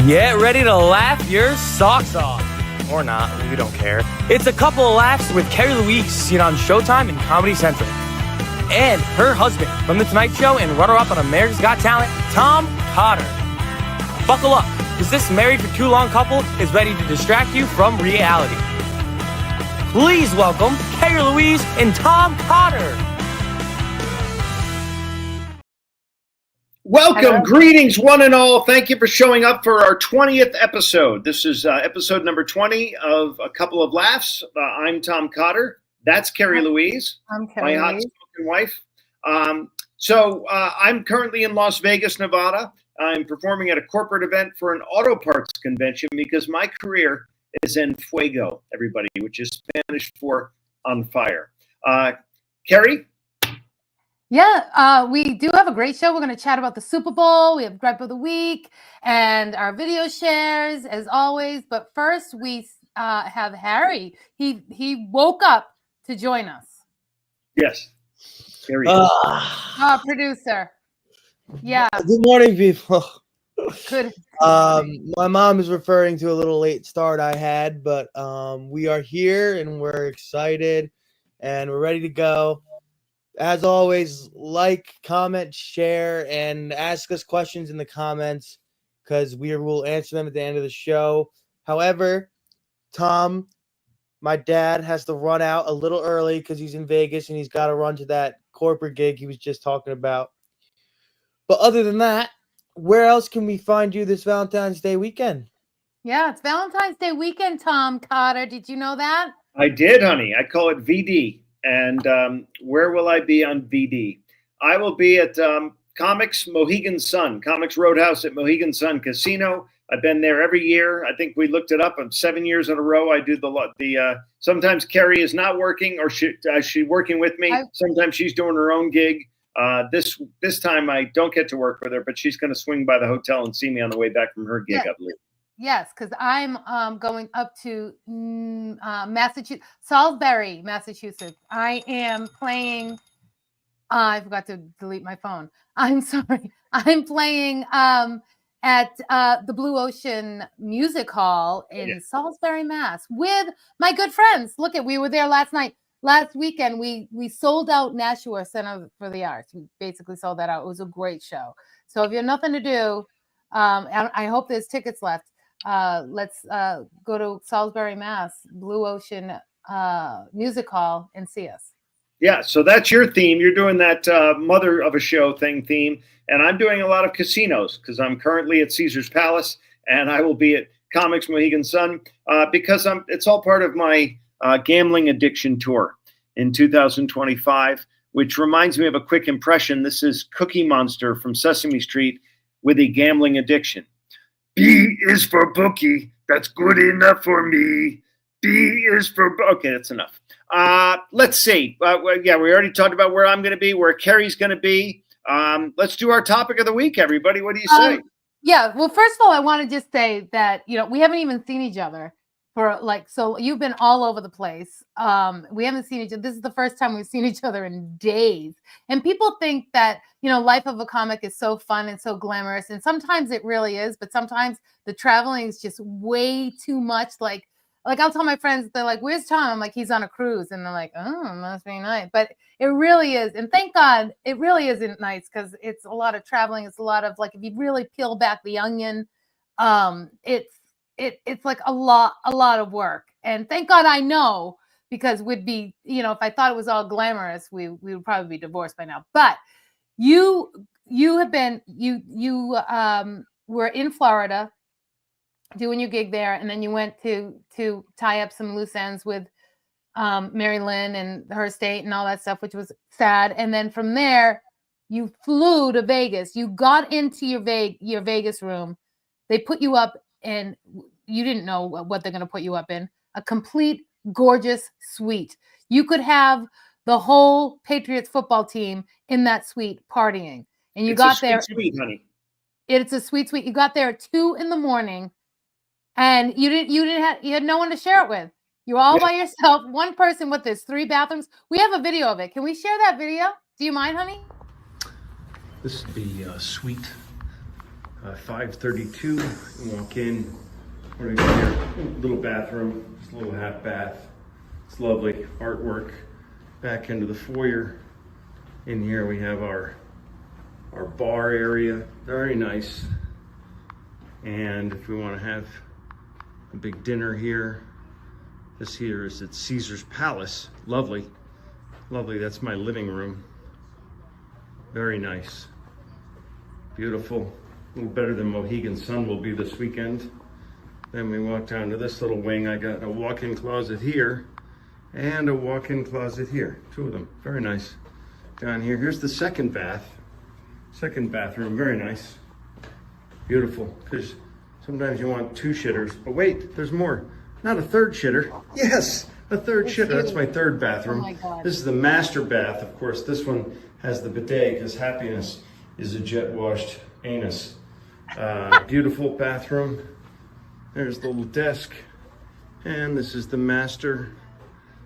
Get ready to laugh your socks off. Or not, we don't care. It's a couple of laughs with Carrie Louise, seen on Showtime and Comedy Central. And her husband from The Tonight Show and runner-up on America's Got Talent, Tom Cotter. Buckle up, because this married for too long couple is ready to distract you from reality. Please welcome Carrie Louise and Tom Cotter. Welcome, greetings, one and all. Thank you for showing up for our 20th episode. This is episode number 20 of A Couple of Laughs. I'm Tom Cotter. That's Carrie Louise, I'm Carrie my Louise. hot-spoken wife. I'm currently in Las Vegas, Nevada. I'm performing at a corporate event for an auto parts convention because my career is en fuego, everybody, which is Spanish for on fire. Carrie? Yeah, we do have a great show. We're going to chat about the Super Bowl. We have Gripe of the Week and our video shares, as always. But first, we have Harry. He woke up to join us. Yes. Here he Our producer. Yeah. Good morning, people. Good. My mom is referring to a little late start I had, but we are here and we're excited and we're ready to go. As always, like, comment, share, and ask us questions in the comments because we will answer them at the end of the show. However, Tom, my dad, has to run out a little early because he's in Vegas and he's got to run to that corporate gig he was just talking about. But other than that, where else can we find you this Valentine's Day weekend? Yeah, it's Valentine's Day weekend, Tom Cotter. Did you know that? I did, honey. I call it VD. And where will I be on VD? I will be at Comics Mohegan Sun, Comics Roadhouse at Mohegan Sun Casino. I've been there every year. I think we looked it up. I'm 7 years in a row. I do the sometimes Carrie is not working or she's working with me. Sometimes she's doing her own gig. This time I don't get to work with her, but she's going to swing by the hotel and see me on the way back from her gig, I believe. Yes, because I'm going up to Massachusetts, Salisbury, Massachusetts. I am playing. I forgot to delete my phone. I'm sorry. I'm playing at the Blue Ocean Music Hall in Salisbury, Mass, with my good friends. Look, we were there last weekend. We sold out Nashua Center for the Arts. We basically sold that out. It was a great show. So if you have nothing to do, I hope there's tickets left. Let's go to Salisbury, Mass, Blue Ocean Music Hall and see us. Yeah, so that's your theme. You're doing that mother of a show theme, and I'm doing a lot of casinos because I'm currently at Caesar's Palace, and I will be at Comics Mohegan Sun because it's all part of my gambling addiction tour in 2025, which reminds me of a quick impression. This is Cookie Monster from Sesame Street with a gambling addiction. B is for bookie. That's good enough for me. B is for... Okay, that's enough. Let's see. We already talked about where I'm going to be, where Carrie's going to be. Let's do our topic of the week, everybody. What do you say? Yeah, well, first of all, I want to just say that, we haven't even seen each other for so you've been all over the place. We haven't seen each other. This is the first time we've seen each other in days. And people think that, life of a comic is so fun and so glamorous. And sometimes it really is, but sometimes the traveling is just way too much. Like I'll tell my friends, they're like, "Where's Tom?" I'm like, "He's on a cruise." And they're like, "Oh, must be nice." But it really is. And thank God it really isn't nice because it's a lot of traveling. It's a lot of if you really peel back the onion, it's like a lot of work. And thank God I know, because we'd be, if I thought it was all glamorous, we would probably be divorced by now. But you have been, you were in Florida doing your gig there, and then you went to tie up some loose ends with Mary Lynn and her estate and all that stuff, which was sad. And then from there, you flew to Vegas. You got into your Vegas room. They put you up, and you didn't know what they're going to put you up in. A complete gorgeous suite. You could have the whole Patriots football team in that suite partying. And you got there. Sweet, honey. It's a sweet suite. You got there at 2 a.m. and you had no one to share it with. You're all by yourself. One person with this 3 bathrooms. We have a video of it. Can we share that video? Do you mind, honey? This is the suite 532. You walk in. What do we got here? Little bathroom. Just a little half bath. It's lovely artwork. Back into the foyer. In here we have our bar area. Very nice. And if we want to have a big dinner here, this here is at Caesar's Palace. Lovely. Lovely. That's my living room. Very nice. Beautiful. A little better than Mohegan Sun will be this weekend. Then we walk down to this little wing. I got a walk-in closet here and a walk-in closet here. Two of them. Very nice. Down here. Here's the second bath. Second bathroom. Very nice. Beautiful. Because sometimes you want two shitters. But wait, there's more. Not a third shitter. Yes, a third shitter. That's my third bathroom. Oh my God. This is the master bath. Of course, this one has the bidet because happiness is a jet-washed anus. Beautiful bathroom. There's the little desk. And this is the master.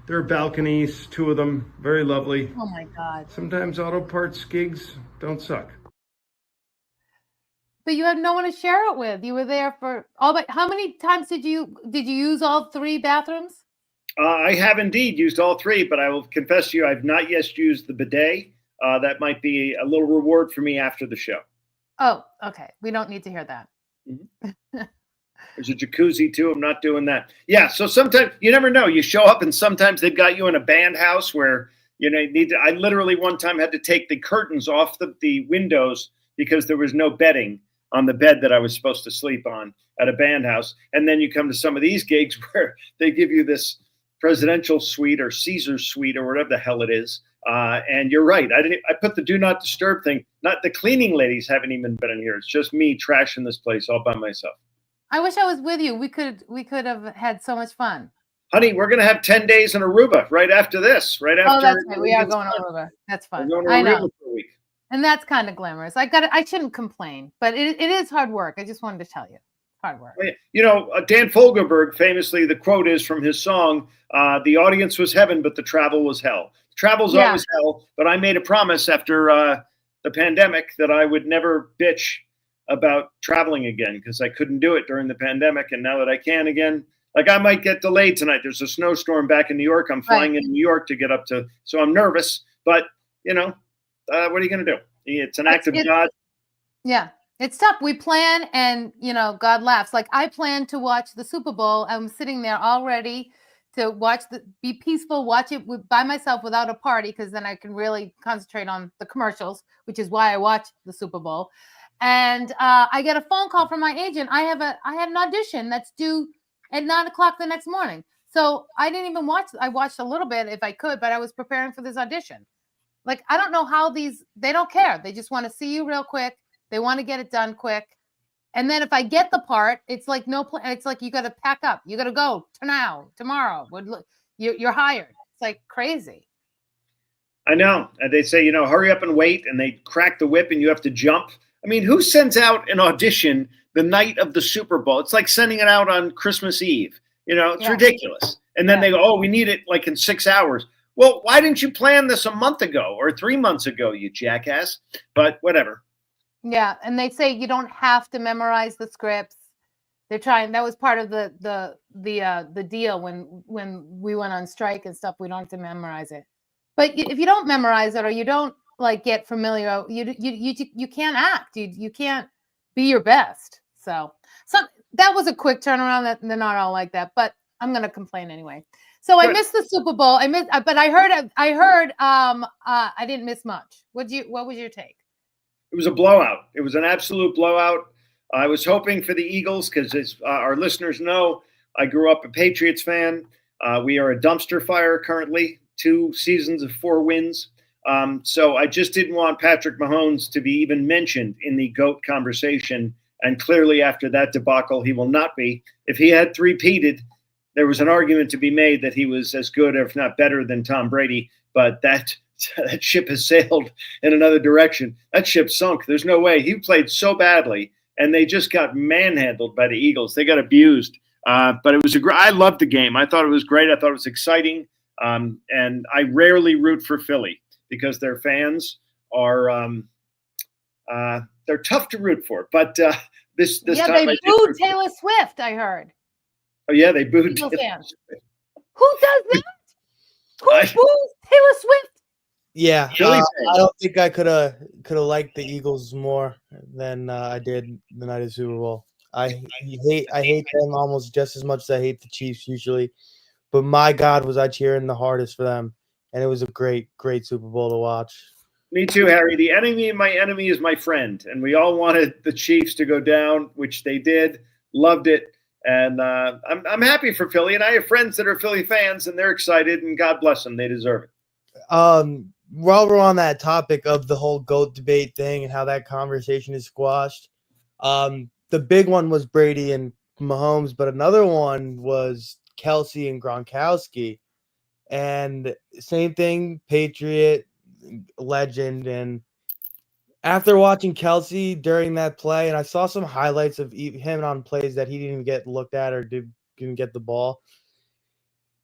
There are balconies, two of them. Very lovely. Oh my God. Sometimes auto parts gigs don't suck. But you had no one to share it with. You were there for all but how many times did you use all three bathrooms? I have indeed used all three, but I will confess to you, I've not yet used the bidet. That might be a little reward for me after the show. Oh, okay. We don't need to hear that. There's a jacuzzi too. I'm not doing that. Yeah. So sometimes you never know. You show up and sometimes they've got you in a band house where, you need to, I literally one time had to take the curtains off the windows because there was no bedding on the bed that I was supposed to sleep on at a band house. And then you come to some of these gigs where they give you this presidential suite or Caesar suite or whatever the hell it is. And you're right. I put the do not disturb thing. Not the cleaning ladies haven't even been in here. It's just me trashing this place all by myself. I wish I was with you. We could have had so much fun. Honey, we're going to have 10 days in Aruba right after this. Right after. Oh, that's right. We are going to Aruba. That's fun. We're going to I know. Aruba for a week. And that's kind of glamorous. I shouldn't complain, but it is hard work. I just wanted to tell you. Hard work. Dan Fogelberg, famously, the quote is from his song, the audience was heaven, but the travel was hell. Travel's always hell, but I made a promise after the pandemic that I would never bitch about traveling again because I couldn't do it during the pandemic. And now that I can again, like I might get delayed tonight. There's a snowstorm back in New York. I'm flying in New York to get up to, so I'm nervous, but what are you going to do? It's an act of God. Yeah. It's tough. We plan and, God laughs. Like I plan to watch the Super Bowl. I'm sitting there all ready to be peaceful, watch it by myself without a party because then I can really concentrate on the commercials, which is why I watch the Super Bowl. And I get a phone call from my agent. I had an audition that's due at 9:00 the next morning. So I didn't even watch. I watched a little bit if I could, but I was preparing for this audition. Like, I don't know how they don't care. They just want to see you real quick. They want to get it done quick. And then if I get the part, it's like no plan. It's like you got to pack up. You got to go tomorrow. You're hired. It's like crazy. I know. And they say, hurry up and wait. And they crack the whip and you have to jump. I mean, who sends out an audition the night of the Super Bowl? It's like sending it out on Christmas Eve. It's ridiculous. And then they go, oh, we need it like in 6 hours. Well, why didn't you plan this a month ago or 3 months ago, you jackass? But whatever. Yeah, and they say you don't have to memorize the scripts. They're trying. That was part of the deal when we went on strike and stuff. We don't have to memorize it. But if you don't memorize it or you don't get familiar, you can't act. You can't be your best. So that was a quick turnaround. That they're not all like that, but I'm going to complain anyway. So I missed the Super Bowl. But I heard. I didn't miss much. What was your take? It was a blowout. It was an absolute blowout. I was hoping for the Eagles because, as our listeners know, I grew up a Patriots fan. We are a dumpster fire currently. 2 seasons of 4 wins. So I just didn't want Patrick Mahomes to be even mentioned in the GOAT conversation. And clearly after that debacle, he will not be. If he had three-peated, there was an argument to be made that he was as good, if not better, than Tom Brady. But that ship has sailed in another direction. That ship sunk. There's no way. He played so badly, and they just got manhandled by the Eagles. They got abused. But it was I loved the game. I thought it was great. I thought it was exciting. And I rarely root for Philly because their fans are they're tough to root for. But this Yeah, time they I did booed root for- Taylor Swift, I heard. Oh yeah, they booed. Eagle Taylor fans. Swift. Who does that? Who I- boos Taylor Swift? Yeah, Philly I fans. don't think I could have liked the Eagles more than I did the night of the Super Bowl. I hate them almost just as much as I hate the Chiefs usually, but my God, was I cheering the hardest for them, and it was a great Super Bowl to watch. Me too, Harry. The enemy of my enemy is my friend, and we all wanted the Chiefs to go down, which they did. Loved it, and I'm happy for Philly. And I have friends that are Philly fans, and they're excited. And God bless them; they deserve it. While we're on that topic of the whole GOAT debate thing and how that conversation is squashed, the big one was Brady and Mahomes, but another one was Kelsey and Gronkowski. And same thing, Patriot, legend. And after watching Kelsey during that play, and I saw some highlights of him on plays that he didn't even get looked at or didn't get the ball.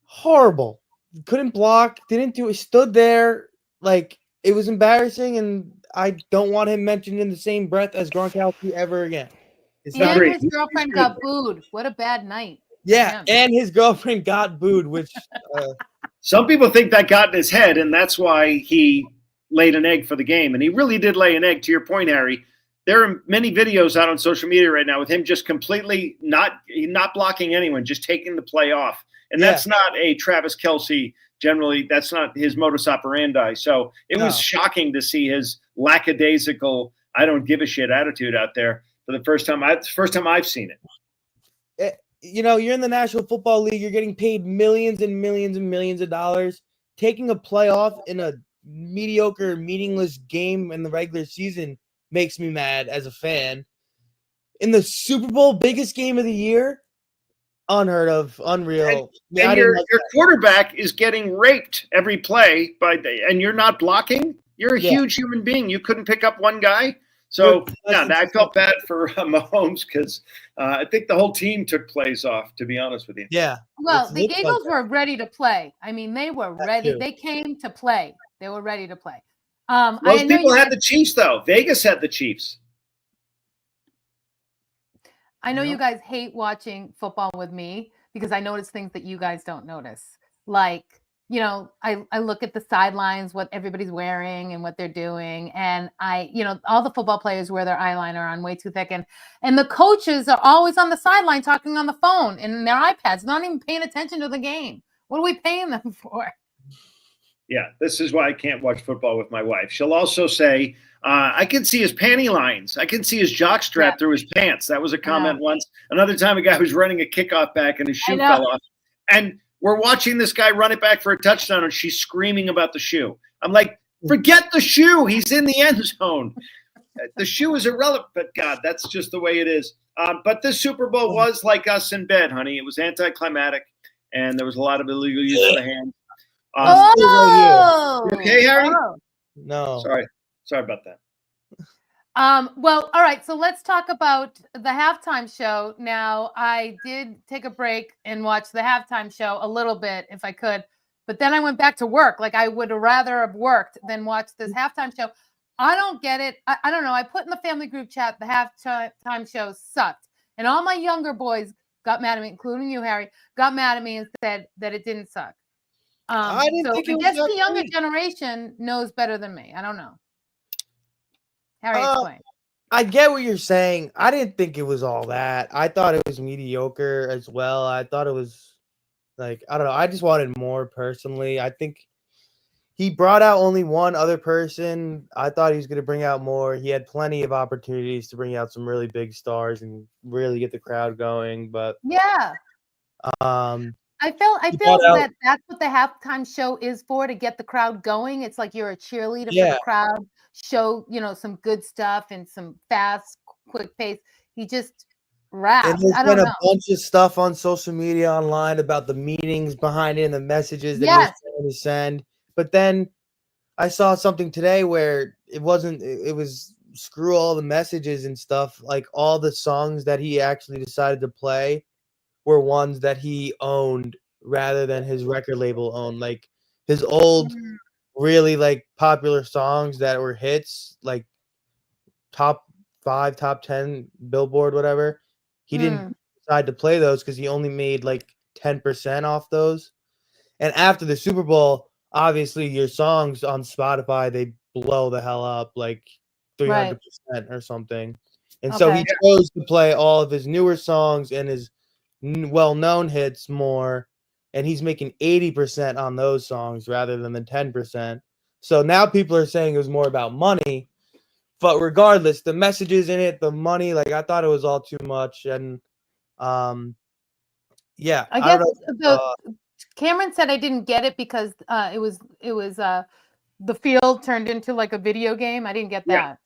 Horrible. Couldn't block, didn't do it, stood there. Like, it was embarrassing, and I don't want him mentioned in the same breath as Gronkowski ever again. It's not And great. his girlfriend got booed. What a bad night. Yeah, Yeah. and his girlfriend got booed, which Some people think that got in his head, and that's why he laid an egg for the game. And he really did lay an egg. To your point, Harry, there are many videos out on social media right now with him just completely not blocking anyone, just taking the play off. And that's not a Travis Kelce. Generally, that's not his modus operandi. So it was shocking to see his lackadaisical, I don't give a shit attitude out there for the first time. First time I've seen it. You know, you're in the National Football League. You're getting paid millions and millions and millions of dollars. Taking a playoff in a mediocre, meaningless game in the regular season makes me mad as a fan. In the Super Bowl, biggest game of the year, unheard of, unreal. And your quarterback is getting raped every play and you're not blocking. You're a huge human being. You couldn't pick up one guy. So I felt bad for Mahomes because I think the whole team took plays off. To be honest with you. Yeah. Well, the Eagles were ready to play. I mean, they were ready. They came to play. They were ready to play. Most people had the Chiefs, though. Vegas had the Chiefs. I know you guys hate watching football with me because I notice things that you guys don't notice. Like, you know, I look at the sidelines, what everybody's wearing and what they're doing. And all the football players wear their eyeliner on way too thick. And the coaches are always on the sideline talking on the phone and their iPads, not even paying attention to the game. What are we paying them for? Yeah, this is why I can't watch football with my wife. She'll also say, I can see his panty lines. I can see his jock strap through his pants. That was a comment once. Another time, a guy was running a kickoff back and his shoe fell off. And we're watching this guy run it back for a touchdown, and she's screaming about the shoe. I'm like, forget the shoe. He's in the end zone. The shoe is irrelevant. But, God, that's just the way it is. But this Super Bowl was like us in bed, honey. It was anticlimactic, and there was a lot of illegal use of the hand. Oh, you okay, Harry? Oh. No. Sorry about that. Well, all right. So let's talk about the halftime show. Now, I did take a break and watch the halftime show a little bit if I could, but then I went back to work. Like I would rather have worked than watch this halftime show. I don't get it. I don't know. I put in the family group chat, the halftime show sucked. And all my younger boys got mad at me, including you, Harry, got mad at me and said that it didn't suck. I guess the younger generation knows better than me. I don't know. Harry, explain. I get what you're saying. I didn't think it was all that. I thought it was mediocre as well. I thought it was like, I don't know. I just wanted more personally. I think he brought out only one other person. I thought he was going to bring out more. He had plenty of opportunities to bring out some really big stars and really get the crowd going. But yeah. I feel that that's what the halftime show is for, to get the crowd going. It's like you're a cheerleader for the crowd, show, some good stuff and some fast, quick pace. He just raps. And there's been a bunch of stuff on social media online about the meanings behind it and the messages that he was trying to send. But then I saw something today where it was screw all the messages and stuff. Like all the songs that he actually decided to play were ones that he owned rather than his record label owned. Like his old, really like popular songs that were hits, like top 5, top 10 Billboard, whatever. He didn't Mm. decide to play those because he only made like 10% off those. And after the Super Bowl, obviously your songs on Spotify, they blow the hell up like 300% or something. And so he Okay. chose to play all of his newer songs and his well-known hits more, and he's making 80% on those songs rather than the 10%. So now people are saying it was more about money, but regardless, the messages in it, the money, like I thought it was all too much. And yeah, I I guess don't know. Cameron said I didn't get it because it was the field turned into like a video game. I didn't get Yeah. that.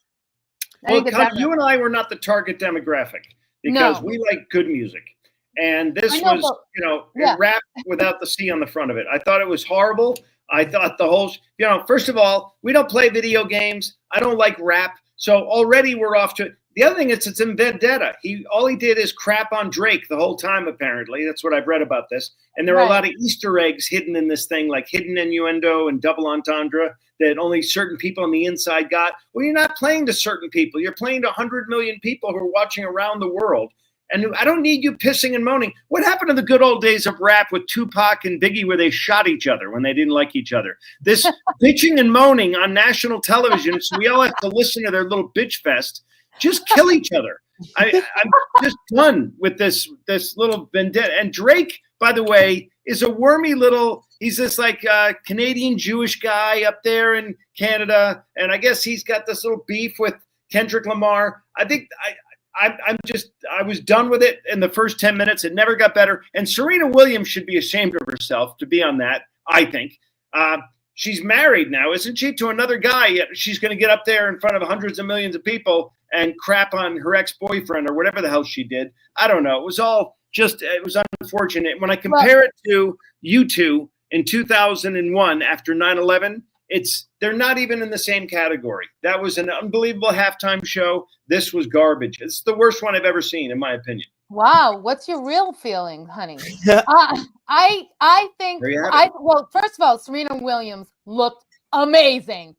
I Well, didn't get that. you and I were not the target demographic because No. we like good music. And this I know, was, but- yeah. rap without the C on the front of it. I thought it was horrible. I thought the whole, first of all, we don't play video games. I don't like rap. So already we're off to the other thing is it's in vendetta. All he did is crap on Drake the whole time, apparently. That's what I've read about this. And there are a lot of Easter eggs hidden in this thing, like hidden innuendo and double entendre that only certain people on the inside got. Well, you're not playing to certain people. You're playing to 100 million people who are watching around the world. And I don't need you pissing and moaning. What happened to the good old days of rap with Tupac and Biggie where they shot each other when they didn't like each other? This bitching and moaning on national television, so we all have to listen to their little bitch fest. Just kill each other. I'm just done with this little vendetta. And Drake, by the way, is a wormy little, he's this like Canadian Jewish guy up there in Canada. And I guess he's got this little beef with Kendrick Lamar. I think I was done with it in the first 10 minutes. It never got better. And Serena Williams should be ashamed of herself to be on that, I think. She's married now, isn't she, to another guy? Yet she's going to get up there in front of hundreds of millions of people and crap on her ex-boyfriend or whatever the hell she did. I don't know. It was all it was unfortunate. When I compare it to U2 in 2001 after 9/11, they're not even in the same category. That was an unbelievable halftime show. This was garbage. It's the worst one I've ever seen, in my opinion. Wow, what's your real feeling, honey? I think well, first of all, Serena Williams looked amazing.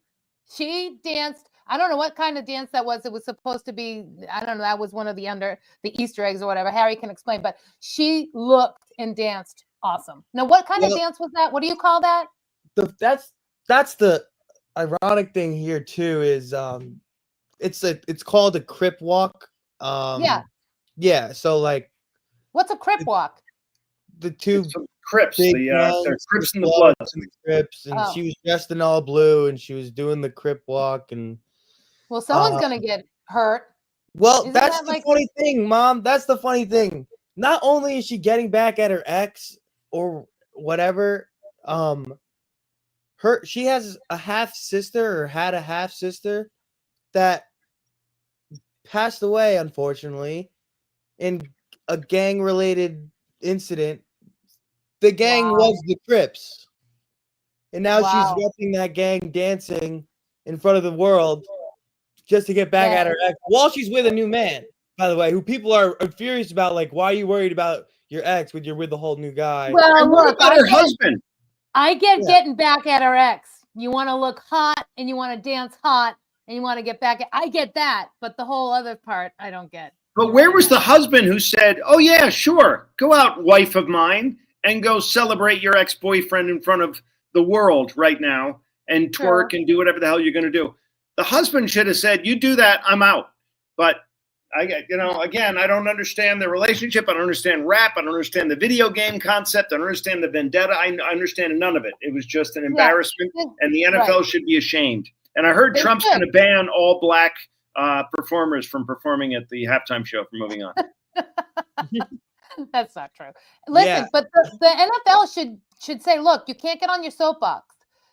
She danced. I don't know what kind of dance that was. It was supposed to be, I don't know, that was one of the Easter eggs or whatever. Harry can explain, but she looked and danced awesome. Now, what kind of dance was that? What do you call that? That's the ironic thing here too is it's called a crip walk. Yeah, so like what's a crip walk? The two Crips, they're Crips in the Bloods. And the Crips, and she was dressed in all blue and she was doing the crip walk. And well, someone's gonna get hurt. Well, that's the funny thing, Mom. That's the funny thing. Not only is she getting back at her ex or whatever, she has a half sister or had a half sister that passed away, unfortunately, in a gang related incident. The gang was the Crips. And now she's watching that gang dancing in front of the world just to get back at her ex while she's with a new man, by the way, who people are furious about. Like, why are you worried about your ex when you're with a whole new guy? Well, look, about her husband. I get getting back at her ex. You want to look hot and you want to dance hot and you want to get back at, I get that, but the whole other part I don't get. But where was the husband who said, "Oh yeah, sure, go out, wife of mine, and go celebrate your ex-boyfriend in front of the world right now and twerk and do whatever the hell you're going to do"? The husband should have said, "You do that, I'm out." But again, I don't understand the relationship. I don't understand rap. I don't understand the video game concept. I don't understand the vendetta. I understand none of it. It was just an embarrassment, and the NFL should be ashamed. And I heard Trump's going to ban all black performers from performing at the halftime show for Moving On. That's not true. Listen, but the NFL should say, look, you can't get on your soapbox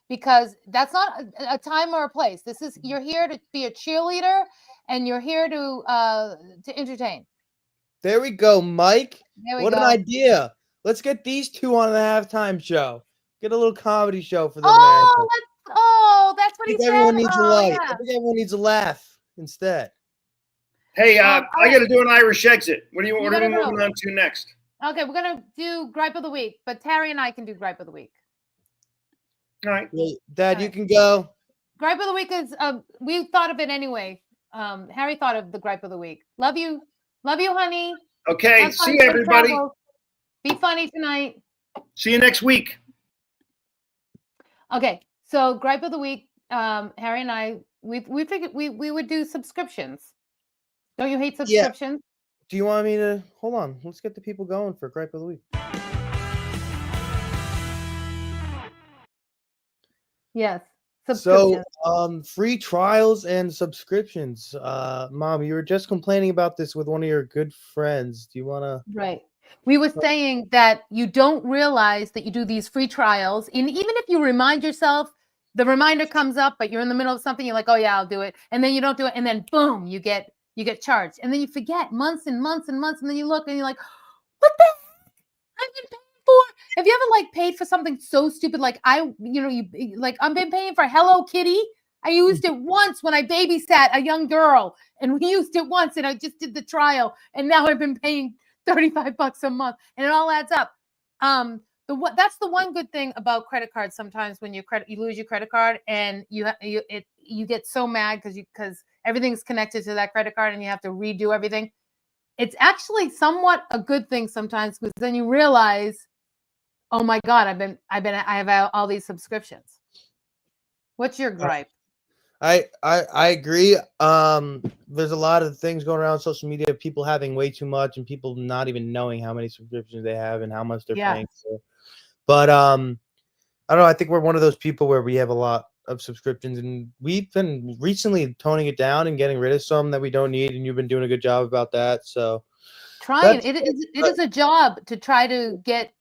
because that's not a time or a place. You're here to be a cheerleader and you're here to entertain. There we go, Mike. What an idea. Let's get these two on the halftime show. Get a little comedy show for them. That's what he said. Everyone needs a laugh. I think everyone needs a laugh instead. Hey, I got to do an Irish exit. What are we moving on to next? Okay, we're going to do Gripe of the Week, but Terry and I can do Gripe of the Week. All right. Well, Dad, you can go. Gripe of the Week is, we thought of it anyway. Harry thought of the gripe of the week. Love you, honey. Okay, Have fun, see you, safe everybody. travels. Be funny tonight. See you next week. Okay, so gripe of the week. Harry and I, we figured we would do subscriptions. Don't you hate subscriptions? Do you want me to hold on? Let's get the people going for gripe of the week. Yes. So, free trials and subscriptions. Mom, you were just complaining about this with one of your good friends. Do you want to? Right. We were saying that you don't realize that you do these free trials, and even if you remind yourself, the reminder comes up, but you're in the middle of something, you're like, oh yeah, I'll do it, and then you don't do it, and then boom, you get charged, and then you forget months and months and months, and then you look and you're like, what the heck? I've been paying for. Have you ever like paid for something so stupid? Like I've been paying for Hello Kitty. I used it once when I babysat a young girl, and we used it once, and I just did the trial, and now I've been paying $35 a month, and it all adds up. That's the one good thing about credit cards. Sometimes when you lose your credit card, and you get so mad because everything's connected to that credit card, and you have to redo everything. It's actually somewhat a good thing sometimes, because then you realize, oh my God, I have all these subscriptions. What's your gripe? I agree. There's a lot of things going around on social media, people having way too much and people not even knowing how many subscriptions they have and how much they're paying for. But I don't know. I think we're one of those people where we have a lot of subscriptions, and we've been recently toning it down and getting rid of some that we don't need, and you've been doing a good job about that. So trying it is a job to try to get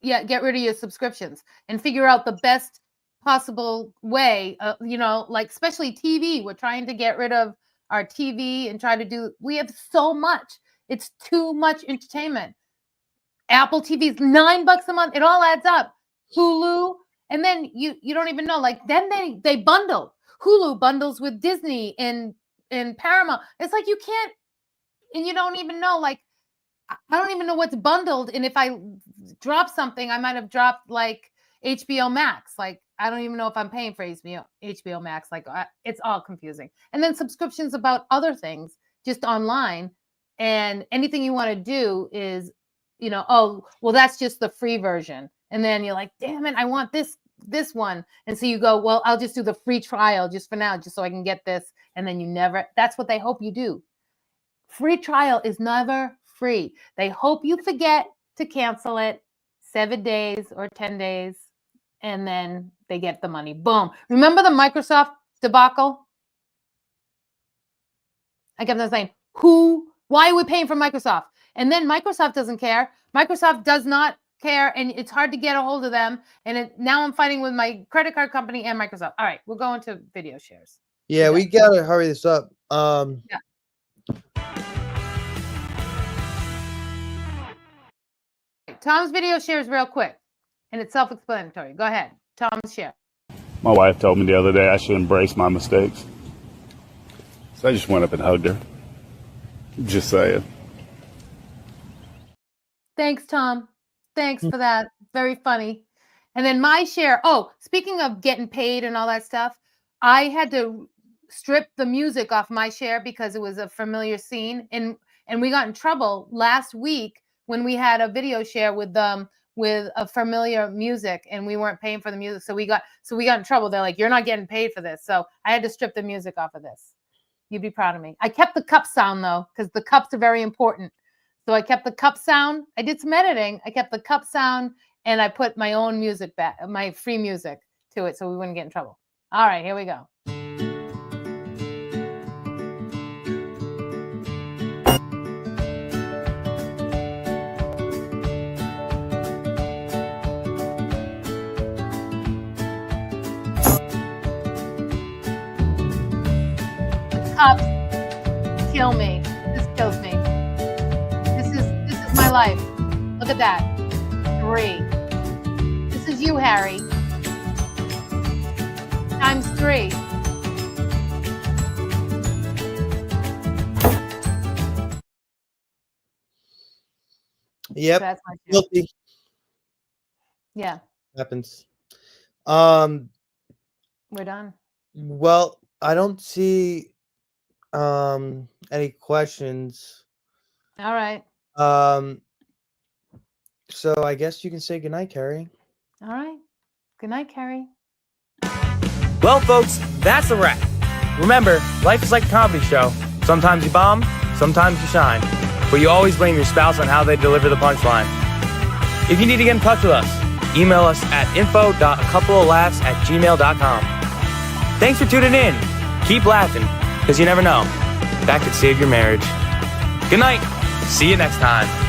rid of your subscriptions and figure out the best possible way. Like especially TV, we're trying to get rid of our TV and we have so much. It's too much entertainment. Apple TV is $9 a month. It all adds up. Hulu, and then you don't even know. Like then they bundle. Hulu bundles with Disney and Paramount. It's like you can't, and you don't even know. Like I don't even know what's bundled. And if I drop something, I might have dropped like HBO Max. Like I don't even know if I'm paying for HBO Max. Like it's all confusing. And then subscriptions about other things just online, and anything you want to do is, oh, well, that's just the free version. And then you're like, damn it, I want this one. And so you go, well, I'll just do the free trial just for now, just so I can get this. And then that's what they hope you do. Free trial is never free. They hope you forget to cancel it 7 days or 10 days, and then they get the money. Boom. Remember the Microsoft debacle? I kept on saying, why are we paying for Microsoft? And then Microsoft doesn't care. Microsoft does not care, and it's hard to get a hold of them. And now I'm fighting with my credit card company and Microsoft. All right, we're going to video shares. Yeah, we got to hurry this up. Yeah. Tom's video shares real quick, and it's self-explanatory. Go ahead. Tom's share. My wife told me the other day I should embrace my mistakes. So I just went up and hugged her. Just saying. Thanks, Tom. Thanks for that. Very funny. And then my share. Oh, speaking of getting paid and all that stuff, I had to strip the music off my share because it was a familiar scene. And we got in trouble last week when we had a video share with a familiar music, and we weren't paying for the music. So we got in trouble. They're like, you're not getting paid for this. So I had to strip the music off of this. You'd be proud of me. I kept the cup sound though, because the cups are very important. So I kept the cup sound. I did some editing. I kept the cup sound, and I put my own music back, my free music to it, so we wouldn't get in trouble. All right, here we go. Cups kill me. This kills me. This is my life. Look at that. 3. This is you, Harry. Times 3. Yep. That's my share. Guilty. Yeah. Happens. We're done. Well, I don't see any questions. All right. So I guess you can say goodnight, Carrie. All right. Good night, Carrie. Well, folks, that's a wrap. Remember, life is like a comedy show. Sometimes you bomb, sometimes you shine. But you always blame your spouse on how they deliver the punchline. If you need to get in touch with us, email us at info.coupleoflaughs@gmail.com. Thanks for tuning in. Keep laughing, because you never know. That could save your marriage. Good night. See you next time.